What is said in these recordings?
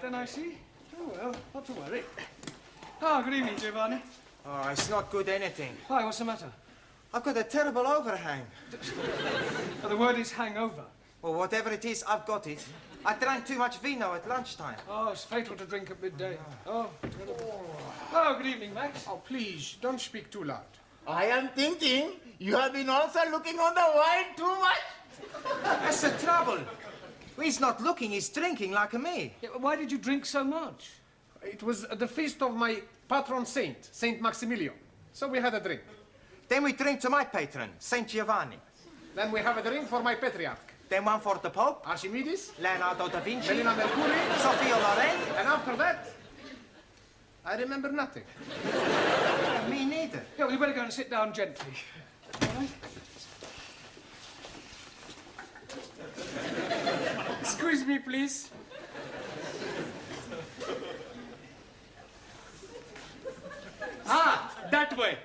then, I see. Oh, well, not to worry. Ah, good evening, Giovanni. Oh, it's not good anything. Why, what's the matter? I've got a terrible overhang. Oh, the word is hangover. Well, whatever it is, I've got it. I drank too much vino at lunchtime. Oh, it's fatal to drink at midday. Oh, terrible. Oh, good evening, Max. Oh, please, don't speak too loud. I am thinking you have been also looking on the wine too much. That's the trouble. He's not looking, he's drinking like me. Yeah, why did you drink so much? It was the feast of my patron saint, Saint Maximilian. So we had a drink. Then we drink to my patron, Saint Giovanni. Then we have a drink for my patriarch. Then one for the Pope, Archimedes, Leonardo da Vinci, Melina Mercuri, Sophia Loren. and after that, I remember nothing. Me neither. Yeah, well, you better go and sit down gently. All right? Excuse me, please. That way.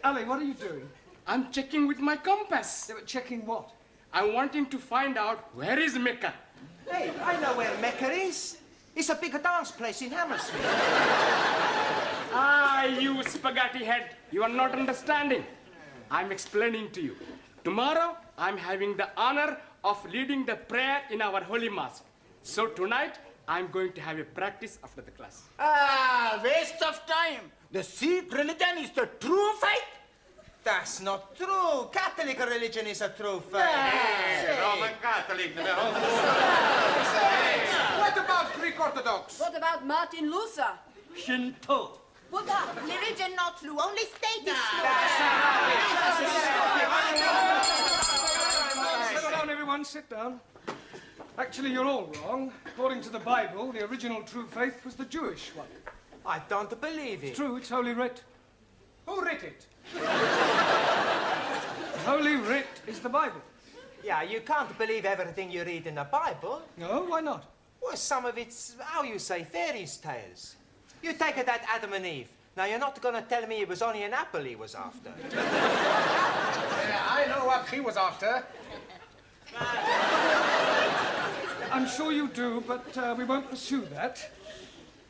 Ali, what are you doing? I'm checking with my compass. Yeah, but checking what? I'm wanting to find out where is Mecca. Hey, I know where Mecca is. It's a big dance place in Hammersmith. Ah, you spaghetti head. You are not understanding. I'm explaining to you. Tomorrow, I'm having the honor of leading the prayer in our Holy Mass. So tonight, I'm going to have a practice after the class. Ah, waste of time. The Sikh religion is the true faith. That's not true. Catholic religion is a true faith. Roman Catholic. What about Greek Orthodox? What about Martin Luther? Shinto. Buddha, religion not true, only state is true. Sit down, everyone, sit down. Actually, you're all wrong. According to the Bible, the original true faith was the Jewish one. I don't believe it. It's true, it's Holy Writ. Who writ it? Holy Writ is the Bible. Yeah, you can't believe everything you read in the Bible. No, why not? Well, some of it's, how you say, fairy tales. You take it that Adam and Eve. Now, you're not going to tell me it was only an apple he was after. I know what he was after. I'm sure you do, but we won't pursue that.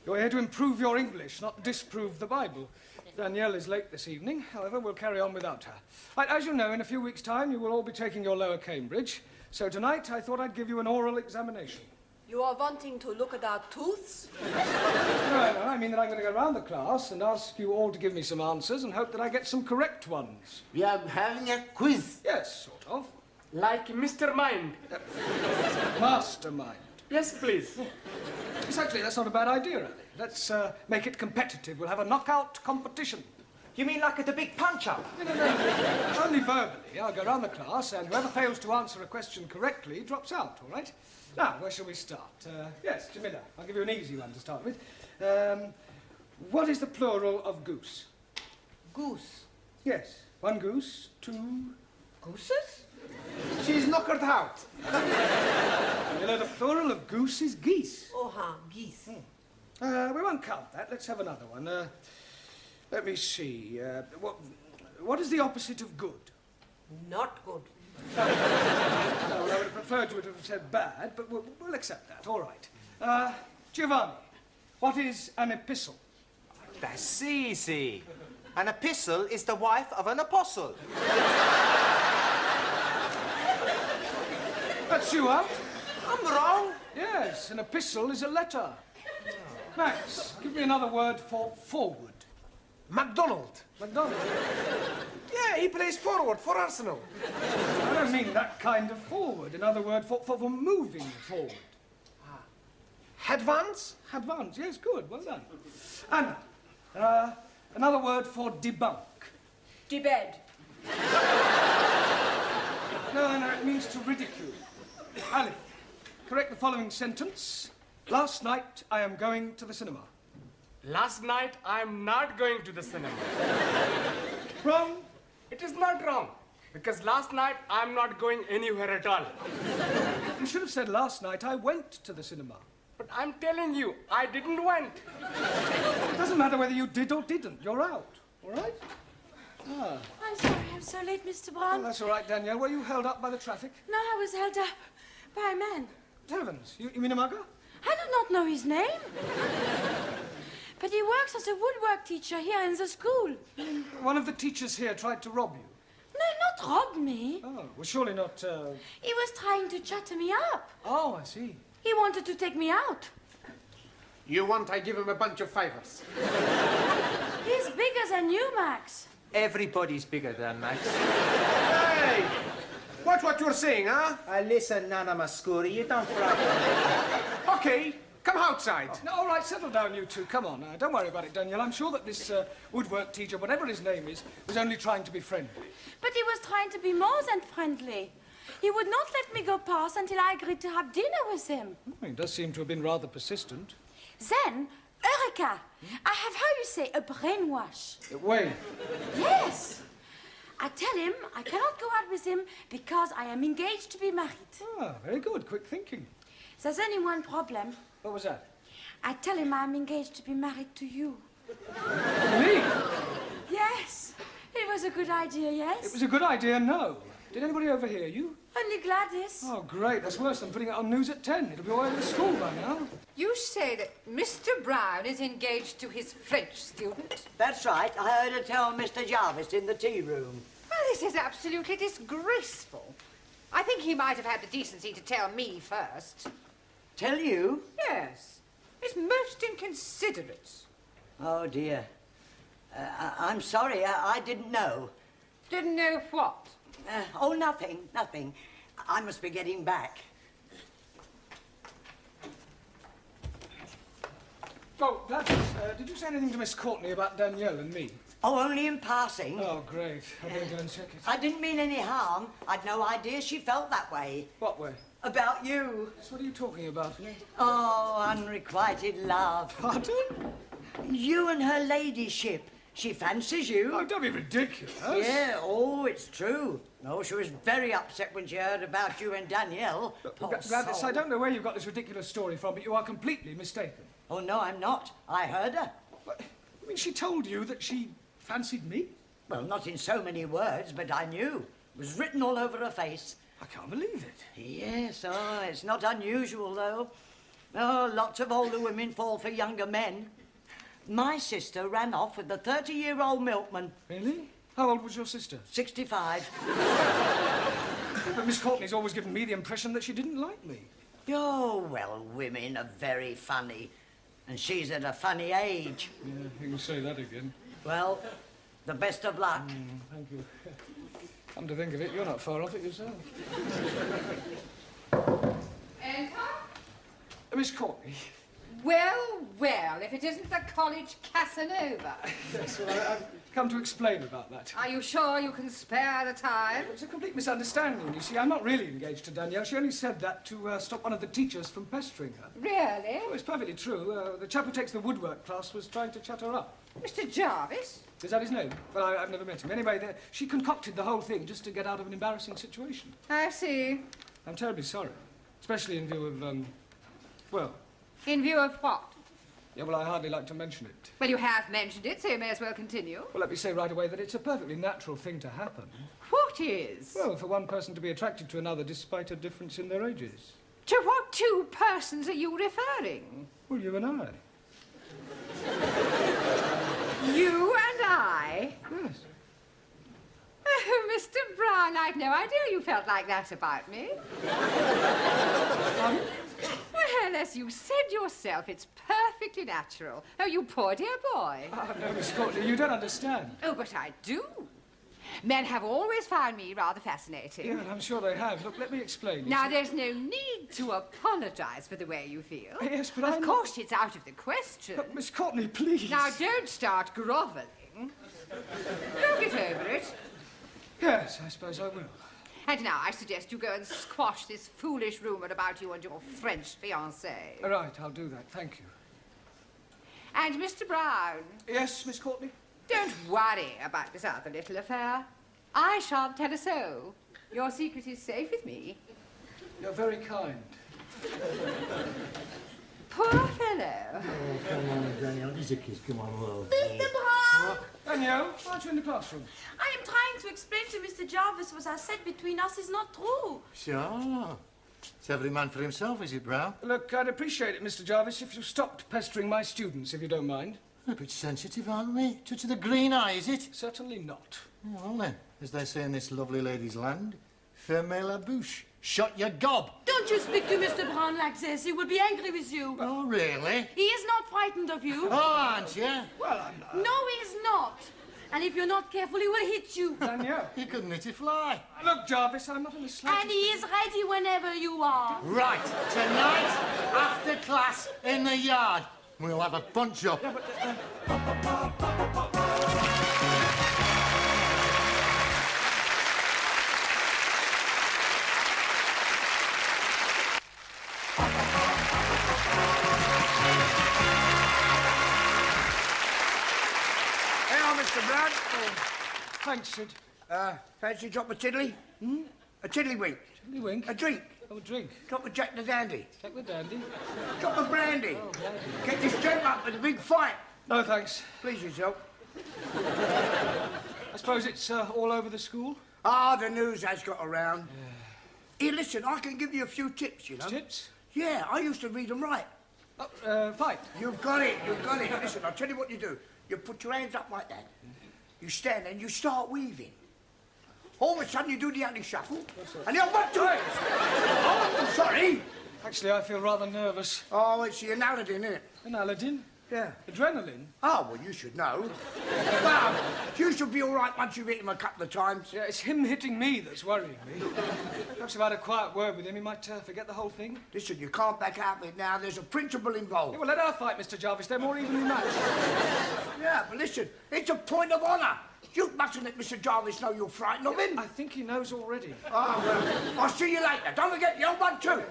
You're here to improve your English, not disprove the Bible. Danielle is late this evening. However, we'll carry on without her. Right, as you know, in a few weeks' time, you will all be taking your lower Cambridge. So tonight, I thought I'd give you an oral examination. You are wanting to look at our tooths? No, I mean that I'm going to go around the class and ask you all to give me some answers and hope that I get some correct ones. We are having a quiz. Yes, sort of. Like Mr. Mind. Mastermind. Yes, please. Exactly, that's not a bad idea, Ali. Let's make it competitive. We'll have a knockout competition. You mean like at the big punch-up? No. Only verbally. I'll go around the class, and whoever fails to answer a question correctly drops out, all right? Now, where shall we start? Yes, Jamila, I'll give you an easy one to start with. What is the plural of goose? Goose. Yes, one goose, two... Gooses? She's knockered out. Jamila, the plural of goose is geese. Oh, geese. We won't count that. Let's have another one. Let me see. What is the opposite of good? Not good. No, I would have preferred you to have said bad, but we'll accept that. All right. Giovanni, what is an epistle? That's easy. An epistle is the wife of an apostle. That's you out. I'm wrong. Yes, an epistle is a letter. Max, give me another word for forward. MacDonald. McDonald. Yeah, he plays forward for Arsenal. I don't mean that kind of forward. Another word for moving forward. Advance? Advance, yes, good, well done. Anna, another word for debunk. Debed. No, it means to ridicule. Ali, correct the following sentence. Last night, I am going to the cinema. Last night, I'm not going to the cinema. Wrong. It is not wrong. Because last night, I'm not going anywhere at all. You should have said last night I went to the cinema. But I'm telling you, I didn't went. It doesn't matter whether you did or didn't. You're out. All right? I'm sorry I'm so late, Mr. Brown. Well, that's all right, Danielle. Were you held up by the traffic? No, I was held up by a man. Heavens. You mean a mugger? I do not know his name. But he works as a woodwork teacher here in the school. One of the teachers here tried to rob you. No, not rob me. Oh, well, surely not, He was trying to chatter me up. Oh, I see. He wanted to take me out. You want I give him a bunch of fivers? He's bigger than you, Max. Everybody's bigger than Max. Hey! Watch what you're saying, huh? Listen, Nana Mascuri, you don't frighten. Okay, come outside. No, all right, settle down, you two. Come on now. Don't worry about it, Danielle. I'm sure that this woodwork teacher, whatever his name is, was only trying to be friendly. But he was trying to be more than friendly. He would not let me go past until I agreed to have dinner with him. Oh, he does seem to have been rather persistent. Then, Eureka! I have, how you say, a brainwash. Wait. Yes! I tell him I cannot go out with him because I am engaged to be married. Ah, very good. Quick thinking. There's only one problem. What was that? I tell him I'm engaged to be married to you. Me? Yes. It was a good idea, yes? It was a good idea, no. Did anybody overhear you? Only Gladys. Oh, great. That's worse than putting it on news at 10. It'll be all over the school by now. You say that Mr. Brown is engaged to his French student? That's right. I heard her tell Mr. Jarvis in the tea room. Well, this is absolutely disgraceful. I think he might have had the decency to tell me first. Tell you? Yes. It's most inconsiderate. Oh, dear. I'm sorry. I didn't know. Didn't know what? Oh, nothing. Nothing. I must be getting back. Oh, Gladys, did you say anything to Miss Courtney about Danielle and me? Oh, only in passing. Oh, great. I better go and check it. I didn't mean any harm. I'd no idea she felt that way. What way? About you. What are you talking about? Oh, unrequited love. Pardon? You and her ladyship. She fancies you. Oh, don't be ridiculous. Yeah, oh, it's true. Oh, she was very upset when she heard about you and Danielle. Poor Gladys, soul. I don't know where you got this ridiculous story from, but you are completely mistaken. Oh, no, I'm not. I heard her. What? I mean, she told you that she fancied me? Well, not in so many words, but I knew. It was written all over her face. I can't believe it. Yes, oh, it's not unusual, though. Oh, lots of older women fall for younger men. My sister ran off with a 30-year-old milkman. Really? How old was your sister? 65. But Miss Courtney's always given me the impression that she didn't like me. Oh, well, women are very funny. And she's at a funny age. Yeah, you can say that again. Well, the best of luck. Thank you. Come to think of it, you're not far off it yourself. Enter? Miss Courtney. Well, well, if it isn't the college Casanova. Yes, well, I've come to explain about that. Are you sure you can spare the time? It's a complete misunderstanding, you see. I'm not really engaged to Danielle. She only said that to stop one of the teachers from pestering her. Really? Oh, it's perfectly true. The chap who takes the woodwork class was trying to chat her up. Mr. Jarvis? Is that his name? Well, I've never met him. Anyway, she concocted the whole thing just to get out of an embarrassing situation. I see. I'm terribly sorry. Especially in view of, well... In view of what? Yeah, well, I hardly like to mention it. Well, you have mentioned it, so you may as well continue. Well, let me say right away that it's a perfectly natural thing to happen. What is? Well, for one person to be attracted to another despite a difference in their ages. To what two persons are you referring? Well, you and I. You and I? Yes. Oh, Mr. Brown, I'd no idea you felt like that about me. Well, as you said yourself, it's perfectly natural. Oh, you poor dear boy. Ah, no, Miss Courtney, you don't understand. Oh, but I do. Men have always found me rather fascinating. Yeah, I'm sure they have. Look, let me explain. Now, there's no need to apologize for the way you feel. Yes, but Of course, it's out of the question. But, Miss Courtney, please. Now, don't start grovelling. Go get over it. Yes, I suppose I will. And now I suggest you go and squash this foolish rumour about you and your French fiancée. Right, I'll do that. Thank you. And Mr. Brown, Yes, Miss Courtney? don't worry about this other little affair. I shan't tell a soul. Your secret is safe with me. You're very kind. Poor fellow. Oh, come on, Danielle. Just a kiss. Come on, love. Mr. Brown! Danielle, aren't you in the classroom? I am trying to explain to Mr. Jarvis what I said between us is not true. Sure. It's every man for himself, is it, Brown? Look, I'd appreciate it, Mr. Jarvis, if you stopped pestering my students, if you don't mind. They're a bit sensitive, aren't they? Touch of the green eye, is it? Certainly not. Well, then, as they say in this lovely lady's land, fermez la bouche. Shut your gob. Don't you speak to Mr. Brown like this. He will be angry with you. Oh, really? He is not frightened of you. Oh, aren't you? Well, I'm not. No, he is not. And if you're not careful, he will hit you. Danielle. You couldn't hit a fly. Look, Jarvis, I'm not in the slightest... And he is ready whenever you are. Right, tonight, after class, in the yard, we'll have a punch-up. Yeah, but, Mr. Brown. thanks, Sid. Fancy a drop of tiddly? A tiddlywink. Tiddlywink? A drink. Oh, a drink. Drop of Jack the Dandy. Jack the Dandy? Drop of brandy. Oh, brandy. Get this gent up with a big fight. No, thanks. Please yourself. I suppose it's all over the school? Ah, the news has got around. Here, listen, I can give you a few tips, you know. Tips? Yeah, I used to read them right. Oh, fight. You've got it, you've got it. Listen, I'll tell you what you do. You put your hands up like that. You stand and you start weaving. All of a sudden you do the ugly shuffle. And you're what to it? Oh, sorry. Actually, I feel rather nervous. Oh, it's the Analadin, isn't it? An Aladdin? Yeah. Adrenaline? Oh, well, you should know. Well, you should be all right once you've hit him a couple of times. Yeah, it's him hitting me that's worrying me. Perhaps if I had a quiet word with him, he might forget the whole thing. Listen, you can't back out of it now. There's a principle involved. Yeah, well, let her fight, Mr. Jarvis. They're more evenly matched. Yeah, but listen, it's a point of honour. You mustn't let Mr. Jarvis know you're frightened of him. I think he knows already. Oh, well, I'll see you later. Don't forget the old one, too. Right,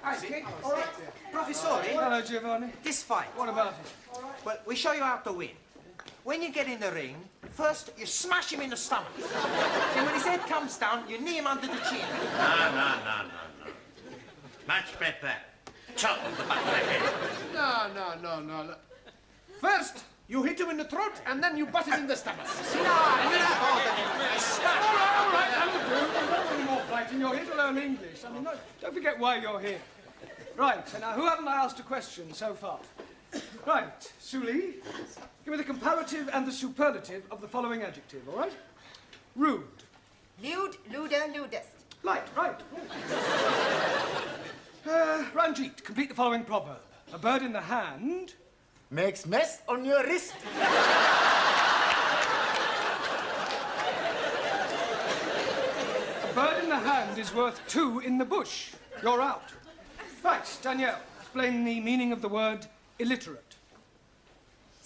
thanks. Hey, kid, all right? Professore, Hello, Giovanni. this fight. What about it? Well, we show you how to win. When you get in the ring, first you smash him in the stomach. Then when his head comes down, you knee him under the chin. No. Much better. Chop on the back of the head. No. First, you hit him in the throat, and then you butt him in the stomach. See, now, you're not bothering him. All right, that'll do. Don't any more fighting. You're here to learn English. I mean, don't forget why you're here. Right, so now, who haven't I asked a question so far? Right, Suli, give me the comparative and the superlative of the following adjective, all right? Rude. Lewd, luder, ludest. Right. Ranjit, complete the following proverb. A bird in the hand... Makes mess on your wrist. A bird in the hand is worth two in the bush. You're out. Right, Danielle, explain the meaning of the word illiterate.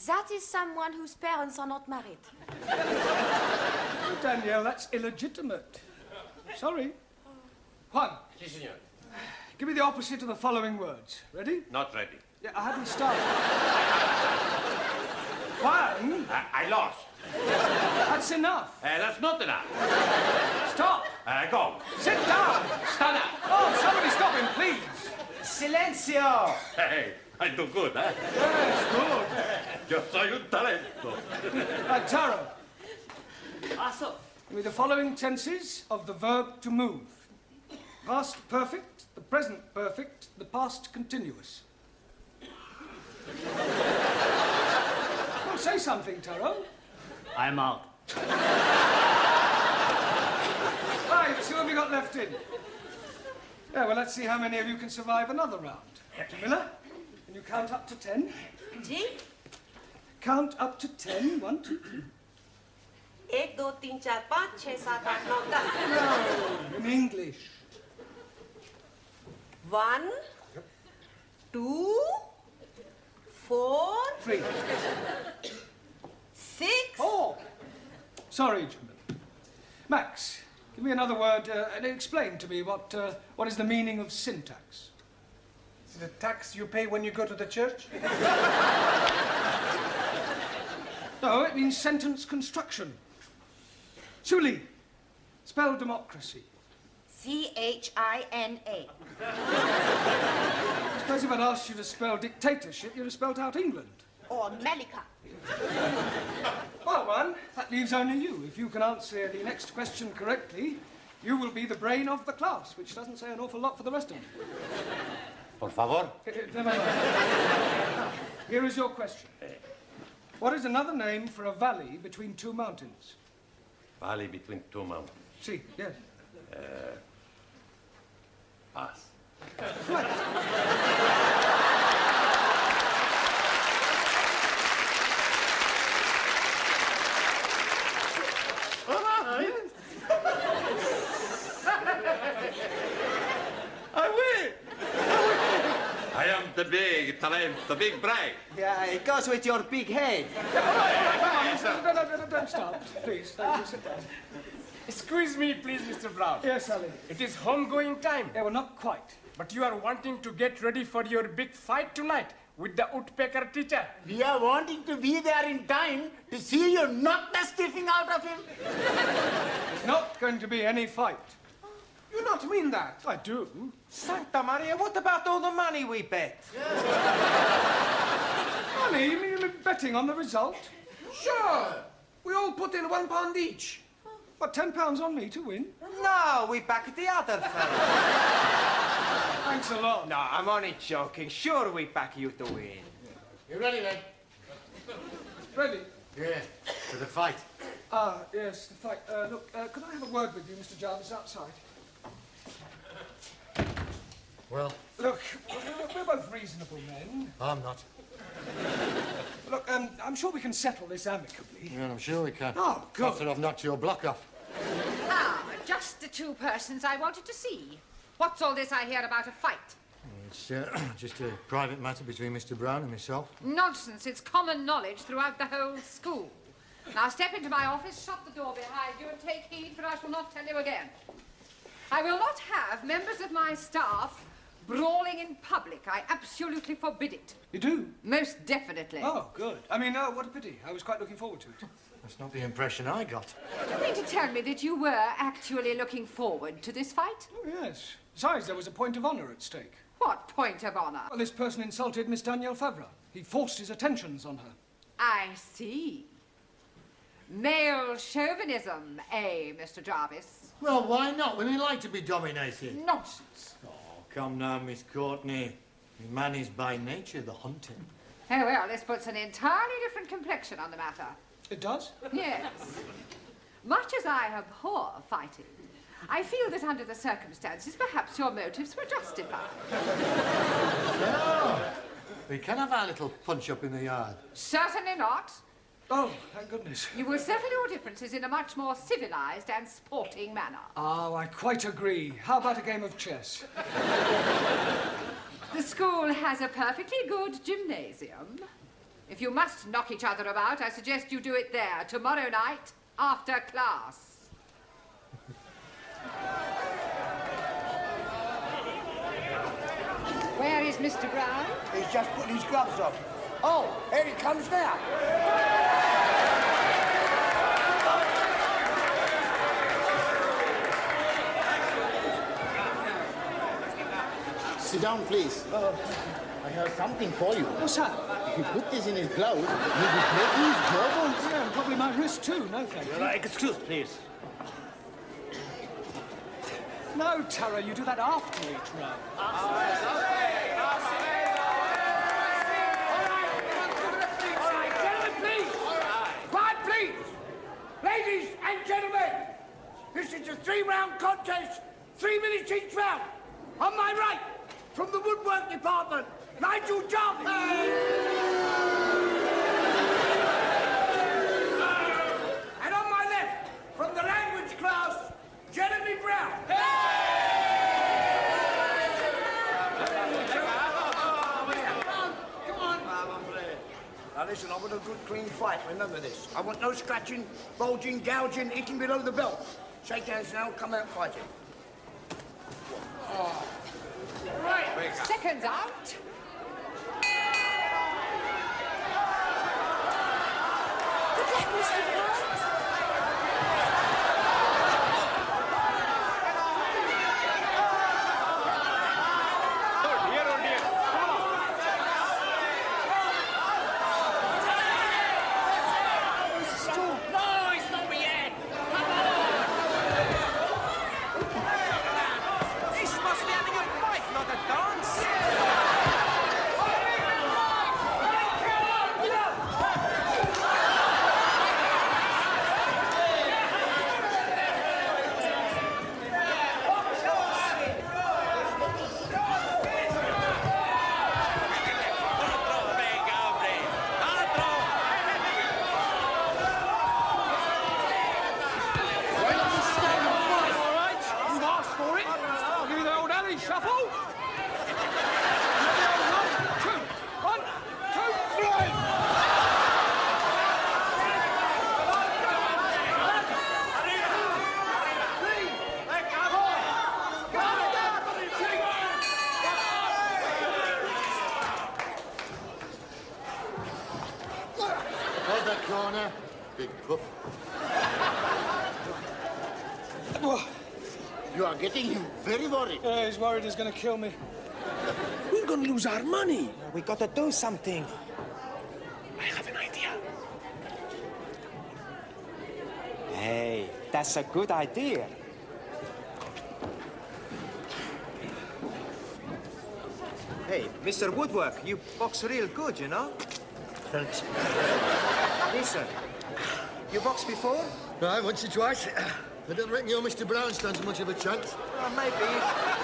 That is someone whose parents are not married. Danielle, that's illegitimate. Sorry. Juan. Si, senor. Give me the opposite of the following words. Ready? Not ready. Yeah, I hadn't started. Juan, I lost. that's enough. That's not enough. Stop. Go. Sit down. Stand up. Oh, somebody stop him, please. Silencio! Hey, I do good, eh? Yes, good. Yo soy un talento. Right, Taro. Also, Give me the following tenses of the verb to move. Past perfect, the present perfect, the past continuous. Well, say something, Taro. I'm out. Right, who have you got left in? Yeah, well, let's see how many of you can survive another round. Dr. Miller, can you count up to 10? Ji Count up to 10. 1, 2, 3. 1 2 3 4 5 6 7 8 9 10 No, in English. 1 2 4 3. 6 4. Sorry, gentlemen. Max, give me another word and explain to me what is the meaning of syntax. Is it a tax you pay when you go to the church? No, it means sentence construction. Suli, spell democracy. CHINA. I suppose if I'd asked you to spell dictatorship, you'd have spelled out England. Or Malika. Well, one, that leaves only you. If you can answer the next question correctly, You will be the brain of the class, which doesn't say an awful lot for the rest of them. Por favor. Never mind. Now, here is your question. What is another name for a valley between two mountains? Valley between two mountains. See, yes. Pass. I am the big talent, the big brain. Yeah, it goes with your big head. No, don't start, please. Thank you. Sit down. Excuse me, please, Mr. Brown. Yes, Sally. It is homegoing time. Yeah, well, not quite. But you are wanting to get ready for your big fight tonight with the woodpecker teacher. We are wanting to be there in time to see you knock the stiffing out of him. There's not going to be any fight. You not mean that? I do. Santa Maria, what about all the money we bet? Money? You mean betting on the result? Sure. We all put in £1 each. What, £10 on me to win? No, we back the other fella. Thanks a lot. No, I'm only joking. Sure, we back you to win. You ready, then? Ready? Yeah, for the fight. Ah, yes, the fight. Look, could I have a word with you, Mr. Jarvis, outside? Well, Look, we're both reasonable men. I'm not. Look, I'm sure we can settle this amicably. Yeah, I'm sure we can. Oh, good. After I've knocked your block off. Ah, just the two persons I wanted to see. What's all this I hear about a fight? It's just a private matter between Mr. Brown and myself. Nonsense. It's common knowledge throughout the whole school. Now step into my office, shut the door behind you, and take heed, for I shall not tell you again. I will not have members of my staff brawling in public. I absolutely forbid it. You do? Most definitely. Oh, good. I mean, what a pity. I was quite looking forward to it. That's not the impression I got. Do you mean to tell me that you were actually looking forward to this fight? Oh, yes. Besides, there was a point of honour at stake. What point of honour? Well, this person insulted Miss Danielle Favre. He forced his attentions on her. I see. Male chauvinism, eh, Mr. Jarvis? Well, why not? Women like to be dominated. Nonsense. Oh, come now, Miss Courtney. Man is by nature the hunter. Oh, well, this puts an entirely different complexion on the matter. It does? Yes. Much as I abhor fighting, I feel that under the circumstances, perhaps your motives were justified. No. We can have our little punch-up in the yard. Certainly not. Oh, thank goodness. You will settle your differences in a much more civilized and sporting manner. Oh, I quite agree. How about a game of chess? The school has a perfectly good gymnasium. If you must knock each other about, I suggest you do it there tomorrow night after class. Where is Mr. Brown? He's just putting his gloves on. Oh, here he comes now. Sit down, please. I have something for you. What's that? If you put this in his glove, he will break his jawbones. Yeah, and probably my wrist too. No, thank you. Excuse, please. No, Tara, you do that after each round. All right, gentlemen, please. Quiet, please. Ladies and gentlemen, this is a 3-round contest, 3 minutes each round. On my right, from the woodwork department, Nigel Jarvis. And on my left, from the language class, Jeremy Brown. Come on. Now listen, I want a good clean fight, remember this. I want no scratching, bulging, gouging, hitting below the belt. Shake hands now, come out fighting. Right, seconds out. Good luck, Mr. Brown. Oh dear, oh dear. Come on. No, it's not me yet. corner. Big puff. You are getting him very worried. He's worried he's going to kill me. We're going to lose our money. We got to do something. I have an idea. Hey, that's a good idea. Hey, Mr. Woodwork, you box real good, you know? Thanks. Listen, you boxed before? Right, once or twice. I don't reckon your Mr. Brown stands much of a chance. Maybe.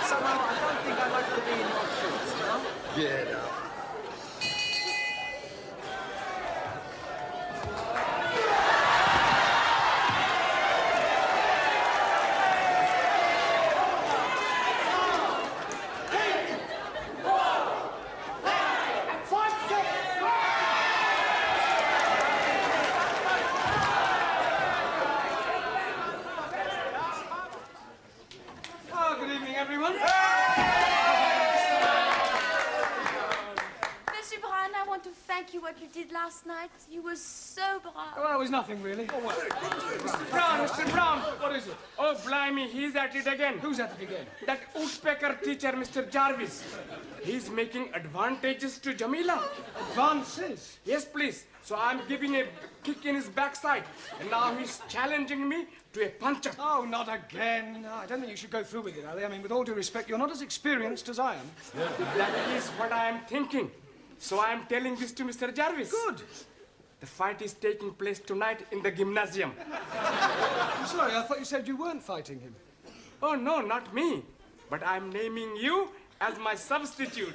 Somehow, I don't think I like to be in your shoes, you know? Yeah, no. Good evening, everyone. Monsieur Brown, I want to thank you what you did last night. You were so brave. Well, it was nothing, really. Oh, well. Mr. Brown. What is it? Oh, blimey, he's at it again. Who's at it again? That woodpecker teacher, Mr. Jarvis. He's making advantages to Jamila. Advances? Yes, please. So I'm giving a kick in his backside. And now he's challenging me to a punch-up. Oh, not again. No, I don't think you should go through with it, Ali. I mean, with all due respect, you're not as experienced as I am. That is what I am thinking. So I am telling this to Mr. Jarvis. Good. The fight is taking place tonight in the gymnasium. I'm sorry, I thought you said you weren't fighting him. Oh, no, not me. But I'm naming you as my substitute.